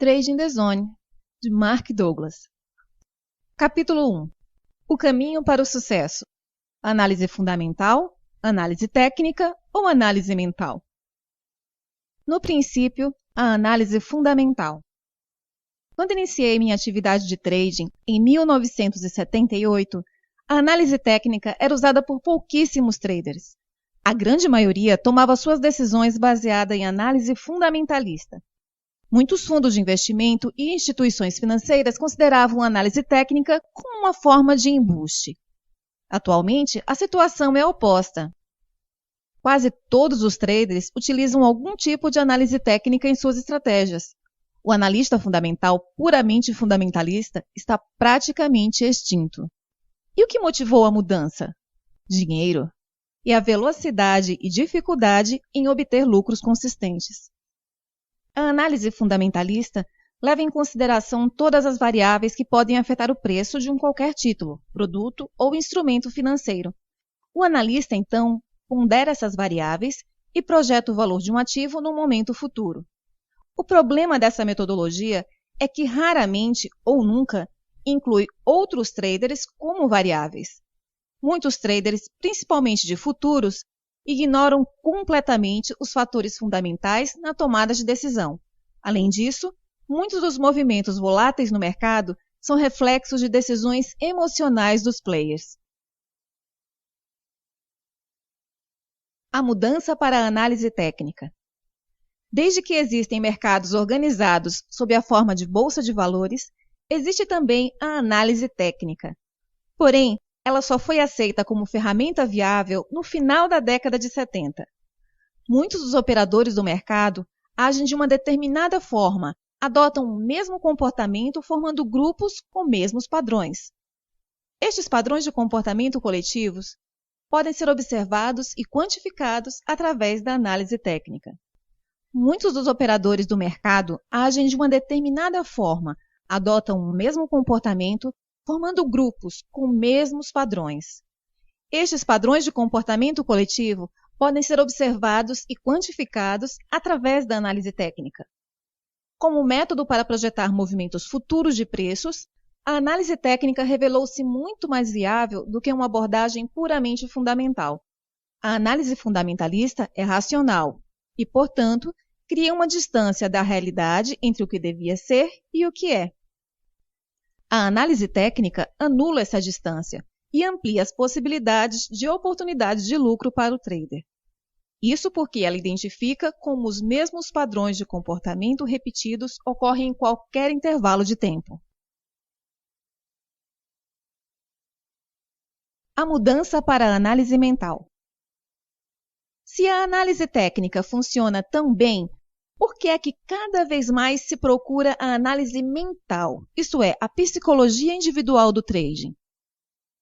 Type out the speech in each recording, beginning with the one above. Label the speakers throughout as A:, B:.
A: Trading the Zone, de Mark Douglas. Capítulo 1. O caminho para o sucesso. Análise fundamental, análise técnica ou análise mental? No princípio, a análise fundamental. Quando iniciei minha atividade de trading, em 1978, a análise técnica era usada por pouquíssimos traders. A grande maioria tomava suas decisões baseada em análise fundamentalista. Muitos fundos de investimento e instituições financeiras consideravam a análise técnica como uma forma de embuste. Atualmente, a situação é oposta. Quase todos os traders utilizam algum tipo de análise técnica em suas estratégias. O analista fundamental puramente fundamentalista está praticamente extinto. E o que motivou a mudança? Dinheiro e a velocidade e dificuldade em obter lucros consistentes. A análise fundamentalista leva em consideração todas as variáveis que podem afetar o preço de qualquer título, produto ou instrumento financeiro. O analista, então, pondera essas variáveis e projeta o valor de um ativo no momento futuro. O problema dessa metodologia é que raramente ou nunca inclui outros traders como variáveis. Muitos traders, principalmente de futuros, ignoram completamente os fatores fundamentais na tomada de decisão. Além disso, muitos dos movimentos voláteis no mercado são reflexos de decisões emocionais dos players. A mudança para a análise técnica. Desde que existem mercados organizados sob a forma de bolsa de valores, existe também a análise técnica. Porém, ela só foi aceita como ferramenta viável no final da década de 70. Muitos dos operadores do mercado agem de uma determinada forma, adotam o mesmo comportamento formando grupos com mesmos padrões. Estes padrões de comportamento coletivos podem ser observados e quantificados através da análise técnica. Muitos dos operadores do mercado agem de uma determinada forma, adotam o mesmo comportamento formando grupos com mesmos padrões. Estes padrões de comportamento coletivo podem ser observados e quantificados através da análise técnica. Como método para projetar movimentos futuros de preços, a análise técnica revelou-se muito mais viável do que uma abordagem puramente fundamental. A análise fundamentalista é racional e, portanto, cria uma distância da realidade entre o que devia ser e o que é. A análise técnica anula essa distância e amplia as possibilidades de oportunidades de lucro para o trader. Isso porque ela identifica como os mesmos padrões de comportamento repetidos ocorrem em qualquer intervalo de tempo. A mudança para a análise mental. Se a análise técnica funciona tão bem, por que é que cada vez mais se procura a análise mental, isto é, a psicologia individual do trading?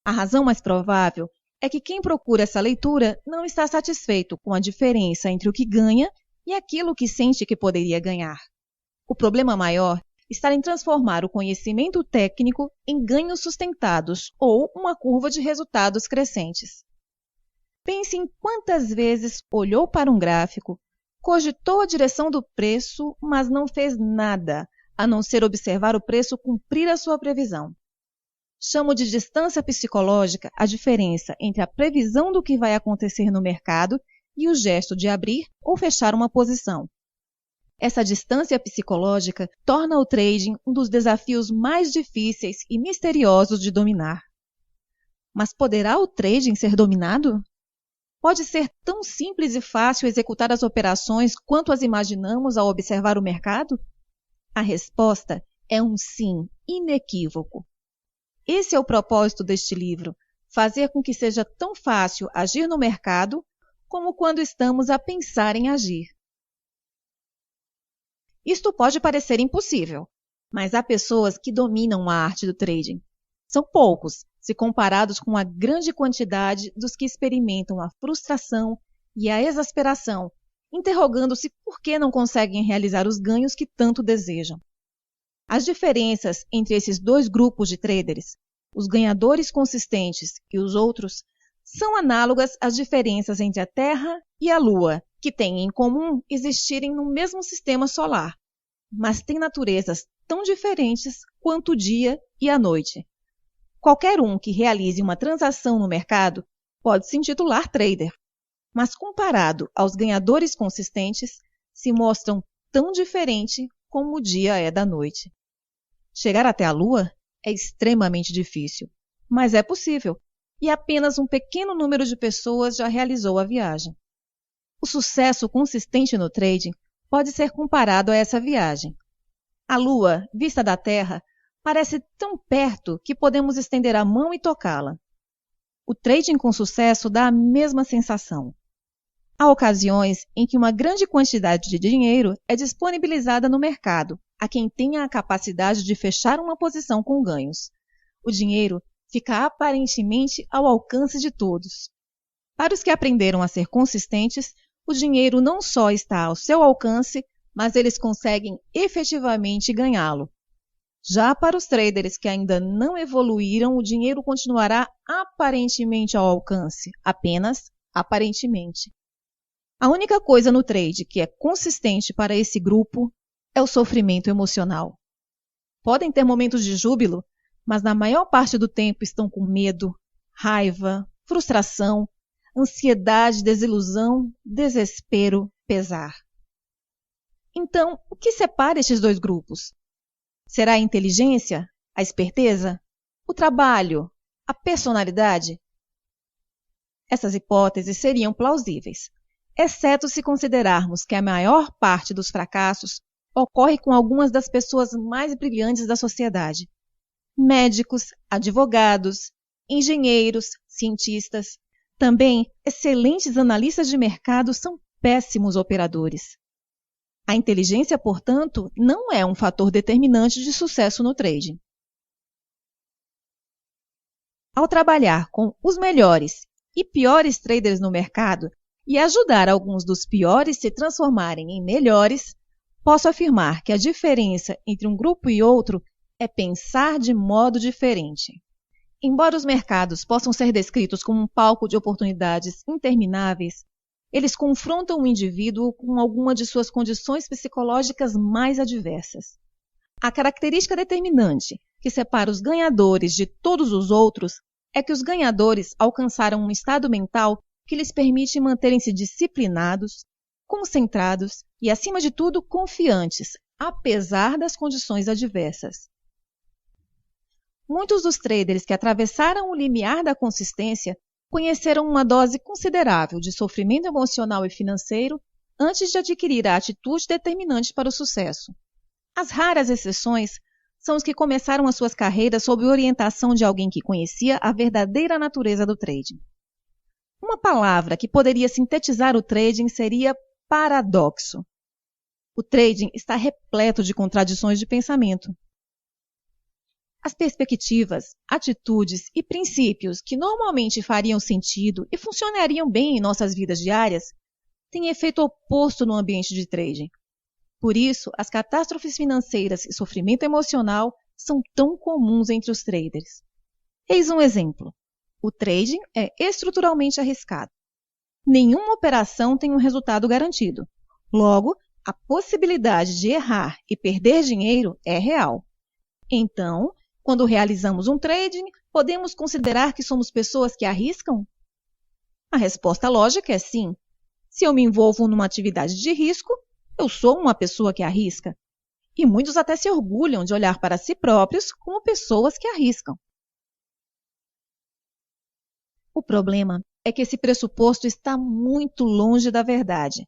A: A razão mais provável é que quem procura essa leitura não está satisfeito com a diferença entre o que ganha e aquilo que sente que poderia ganhar. O problema maior está em transformar o conhecimento técnico em ganhos sustentados ou uma curva de resultados crescentes. Pense em quantas vezes olhou para um gráfico, cogitou a direção do preço, mas não fez nada, a não ser observar o preço cumprir a sua previsão. Chamo de distância psicológica a diferença entre a previsão do que vai acontecer no mercado e o gesto de abrir ou fechar uma posição. Essa distância psicológica torna o trading um dos desafios mais difíceis e misteriosos de dominar. Mas poderá o trading ser dominado? Pode ser tão simples e fácil executar as operações quanto as imaginamos ao observar o mercado? A resposta é um sim inequívoco. Esse é o propósito deste livro, fazer com que seja tão fácil agir no mercado como quando estamos a pensar em agir. Isto pode parecer impossível, mas há pessoas que dominam a arte do trading. São poucos, se comparados com a grande quantidade dos que experimentam a frustração e a exasperação, interrogando-se por que não conseguem realizar os ganhos que tanto desejam. As diferenças entre esses dois grupos de traders, os ganhadores consistentes e os outros, são análogas às diferenças entre a Terra e a Lua, que têm em comum existirem no mesmo sistema solar. mas têm naturezas tão diferentes quanto o dia e a noite. Qualquer um que realize uma transação no mercado pode se intitular trader, mas comparado aos ganhadores consistentes, se mostram tão diferentes como o dia é da noite. Chegar até a Lua é extremamente difícil, mas é possível, e apenas um pequeno número de pessoas já realizou a viagem. O sucesso consistente no trading pode ser comparado a essa viagem. A Lua, vista da Terra, parece tão perto que podemos estender a mão e tocá-la. O trading com sucesso dá a mesma sensação. Há ocasiões em que uma grande quantidade de dinheiro é disponibilizada no mercado a quem tenha a capacidade de fechar uma posição com ganhos. O dinheiro fica aparentemente ao alcance de todos. Para os que aprenderam a ser consistentes, o dinheiro não só está ao seu alcance, mas eles conseguem efetivamente ganhá-lo. Já para os traders que ainda não evoluíram, o dinheiro continuará aparentemente ao alcance, apenas aparentemente. A única coisa no trade que é consistente para esse grupo é o sofrimento emocional. Podem ter momentos de júbilo, mas na maior parte do tempo estão com medo, raiva, frustração, ansiedade, desilusão, desespero, pesar. Então, o que separa estes dois grupos? Será a inteligência, a esperteza, o trabalho, a personalidade? Essas hipóteses seriam plausíveis, exceto se considerarmos que a maior parte dos fracassos ocorre com algumas das pessoas mais brilhantes da sociedade. Médicos, advogados, engenheiros, cientistas. Também, excelentes analistas de mercado são péssimos operadores. A inteligência, portanto, não é um fator determinante de sucesso no trading. Ao trabalhar com os melhores e piores traders no mercado e ajudar alguns dos piores se transformarem em melhores, posso afirmar que a diferença entre um grupo e outro é pensar de modo diferente. Embora os mercados possam ser descritos como um palco de oportunidades intermináveis, eles confrontam o indivíduo com alguma de suas condições psicológicas mais adversas. A característica determinante que separa os ganhadores de todos os outros é que os ganhadores alcançaram um estado mental que lhes permite manterem-se disciplinados, concentrados e, acima de tudo, confiantes, apesar das condições adversas. Muitos dos traders que atravessaram o limiar da consistência conheceram uma dose considerável de sofrimento emocional e financeiro antes de adquirir a atitude determinante para o sucesso. As raras exceções são os que começaram as suas carreiras sob orientação de alguém que conhecia a verdadeira natureza do trading. Uma palavra que poderia sintetizar o trading seria paradoxo. O trading está repleto de contradições de pensamento. As perspectivas, atitudes e princípios que normalmente fariam sentido e funcionariam bem em nossas vidas diárias têm efeito oposto no ambiente de trading. Por isso, as catástrofes financeiras e sofrimento emocional são tão comuns entre os traders. Eis um exemplo. O trading é estruturalmente arriscado. Nenhuma operação tem um resultado garantido. Logo, a possibilidade de errar e perder dinheiro é real. Então, quando realizamos um trading, podemos considerar que somos pessoas que arriscam? A resposta lógica é sim. Se eu me envolvo numa atividade de risco, eu sou uma pessoa que arrisca. E muitos até se orgulham de olhar para si próprios como pessoas que arriscam. O problema é que esse pressuposto está muito longe da verdade.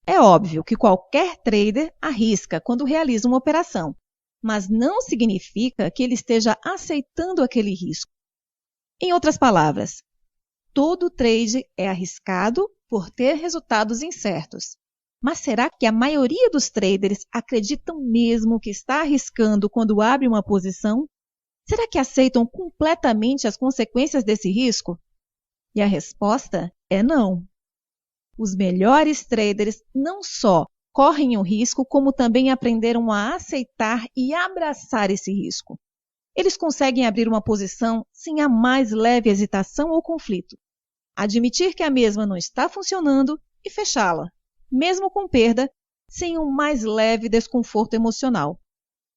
A: É óbvio que qualquer trader arrisca quando realiza uma operação, mas não significa que ele esteja aceitando aquele risco. Em outras palavras, todo trade é arriscado por ter resultados incertos. Mas será que a maioria dos traders acreditam mesmo que está arriscando quando abre uma posição? Será que aceitam completamente as consequências desse risco? E a resposta é não. Os melhores traders não só correm o risco, como também aprenderam a aceitar e abraçar esse risco. Eles conseguem abrir uma posição sem a mais leve hesitação ou conflito, admitir que a mesma não está funcionando e fechá-la, mesmo com perda, sem um mais leve desconforto emocional.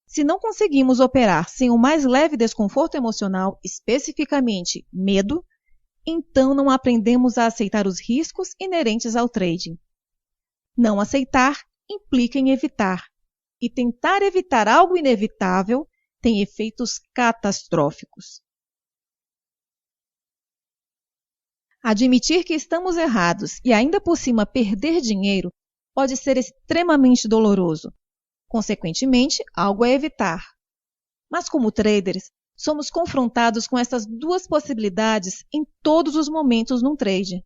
A: Se não conseguimos operar sem o mais leve desconforto emocional, especificamente medo, então não aprendemos a aceitar os riscos inerentes ao trading. Não aceitar implica em evitar, e tentar evitar algo inevitável tem efeitos catastróficos. Admitir que estamos errados e ainda por cima perder dinheiro pode ser extremamente doloroso. Consequentemente, algo a evitar. Mas como traders, somos confrontados com essas duas possibilidades em todos os momentos num trade.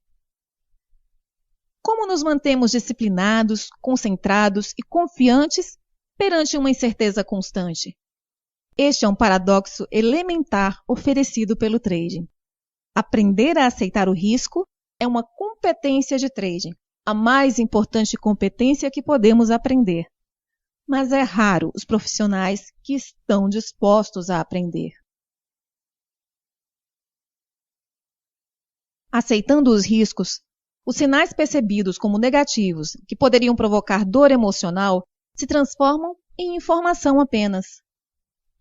A: Como nos mantemos disciplinados, concentrados e confiantes perante uma incerteza constante? Este é um paradoxo elementar oferecido pelo trading. Aprender a aceitar o risco é uma competência de trading, a mais importante competência que podemos aprender. Mas é raro os profissionais que estão dispostos a aprender. Aceitando os riscos, os sinais percebidos como negativos, que poderiam provocar dor emocional, se transformam em informação apenas.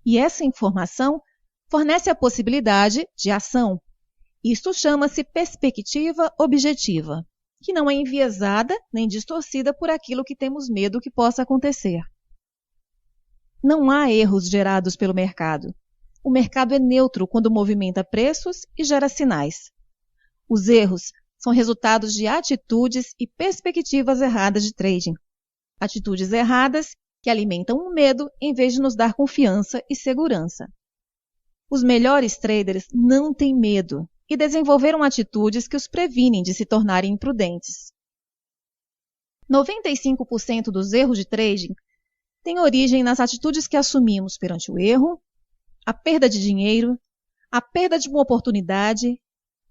A: E essa informação fornece a possibilidade de ação. Isto chama-se perspectiva objetiva, que não é enviesada nem distorcida por aquilo que temos medo que possa acontecer. Não há erros gerados pelo mercado. O mercado é neutro quando movimenta preços e gera sinais. Os erros são resultados de atitudes e perspectivas erradas de trading. Atitudes erradas que alimentam o medo em vez de nos dar confiança e segurança. Os melhores traders não têm medo e desenvolveram atitudes que os previnem de se tornarem imprudentes. 95% dos erros de trading têm origem nas atitudes que assumimos perante o erro, a perda de dinheiro, a perda de uma oportunidade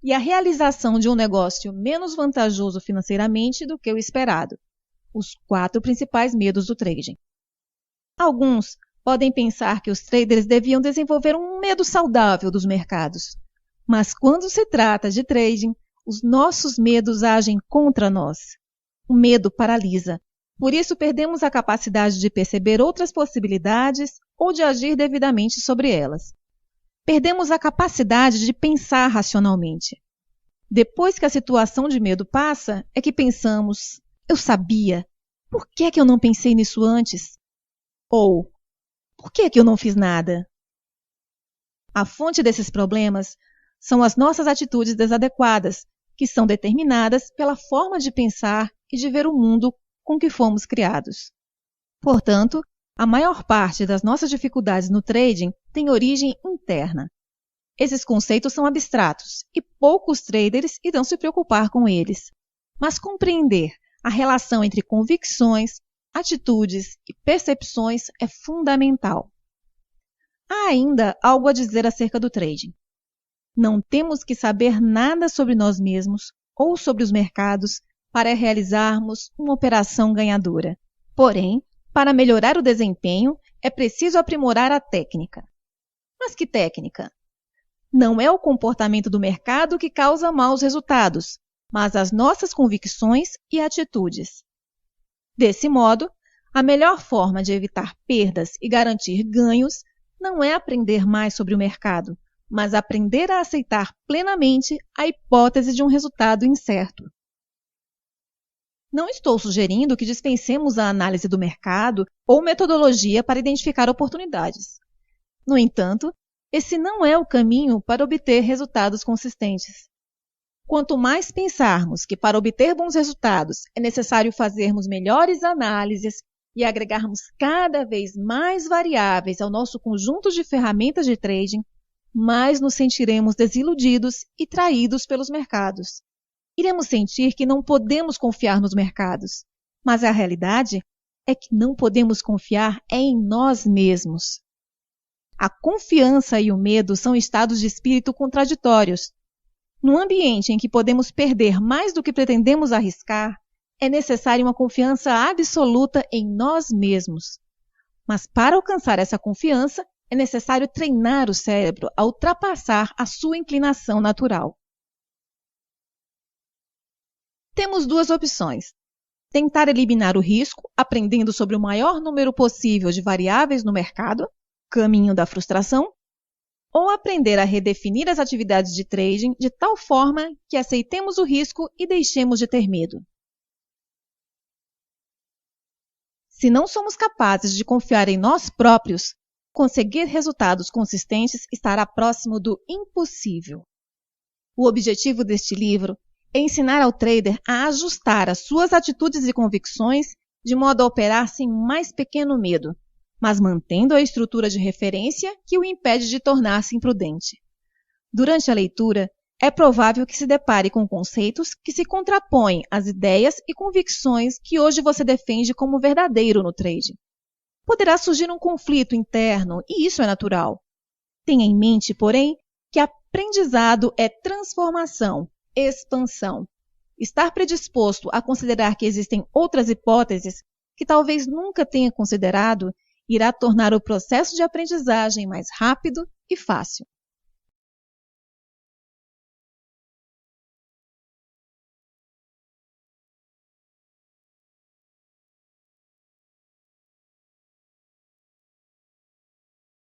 A: e a realização de um negócio menos vantajoso financeiramente do que o esperado. Os 4 principais medos do trading. Alguns podem pensar que os traders deviam desenvolver um medo saudável dos mercados. Mas quando se trata de trading, os nossos medos agem contra nós. O medo paralisa. Por isso, perdemos a capacidade de perceber outras possibilidades ou de agir devidamente sobre elas. Perdemos a capacidade de pensar racionalmente. Depois que a situação de medo passa, é que pensamos, eu sabia, por que é que eu não pensei nisso antes? Ou, por que é que eu não fiz nada? A fonte desses problemas são as nossas atitudes desadequadas, que são determinadas pela forma de pensar e de ver o mundo com que fomos criados. Portanto, a maior parte das nossas dificuldades no trading tem origem interna. Esses conceitos são abstratos e poucos traders irão se preocupar com eles. Mas compreender a relação entre convicções, atitudes e percepções é fundamental. Há ainda algo a dizer acerca do trading. Não temos que saber nada sobre nós mesmos ou sobre os mercados para realizarmos uma operação ganhadora. Porém, para melhorar o desempenho, é preciso aprimorar a técnica. Mas que técnica? Não é o comportamento do mercado que causa maus resultados, mas as nossas convicções e atitudes. Desse modo, a melhor forma de evitar perdas e garantir ganhos não é aprender mais sobre o mercado, mas aprender a aceitar plenamente a hipótese de um resultado incerto. Não estou sugerindo que dispensemos a análise do mercado ou metodologia para identificar oportunidades. No entanto, esse não é o caminho para obter resultados consistentes. Quanto mais pensarmos que para obter bons resultados é necessário fazermos melhores análises e agregarmos cada vez mais variáveis ao nosso conjunto de ferramentas de trading, mais nos sentiremos desiludidos e traídos pelos mercados. Iremos sentir que não podemos confiar nos mercados, mas a realidade é que não podemos confiar em nós mesmos. A confiança e o medo são estados de espírito contraditórios. Num ambiente em que podemos perder mais do que pretendemos arriscar, é necessária uma confiança absoluta em nós mesmos. Mas para alcançar essa confiança, é necessário treinar o cérebro a ultrapassar a sua inclinação natural. Temos 2 opções. tentar eliminar o risco, aprendendo sobre o maior número possível de variáveis no mercado, caminho da frustração, ou aprender a redefinir as atividades de trading de tal forma que aceitemos o risco e deixemos de ter medo. Se não somos capazes de confiar em nós próprios, conseguir resultados consistentes estará próximo do impossível. O objetivo deste livro é ensinar ao trader a ajustar as suas atitudes e convicções de modo a operar sem mais pequeno medo, mas mantendo a estrutura de referência que o impede de tornar-se imprudente. Durante a leitura, é provável que se depare com conceitos que se contrapõem às ideias e convicções que hoje você defende como verdadeiro no trade. Poderá surgir um conflito interno, e isso é natural. Tenha em mente, porém, que aprendizado é transformação, expansão. Estar predisposto a considerar que existem outras hipóteses que talvez nunca tenha considerado irá tornar o processo de aprendizagem mais rápido e fácil.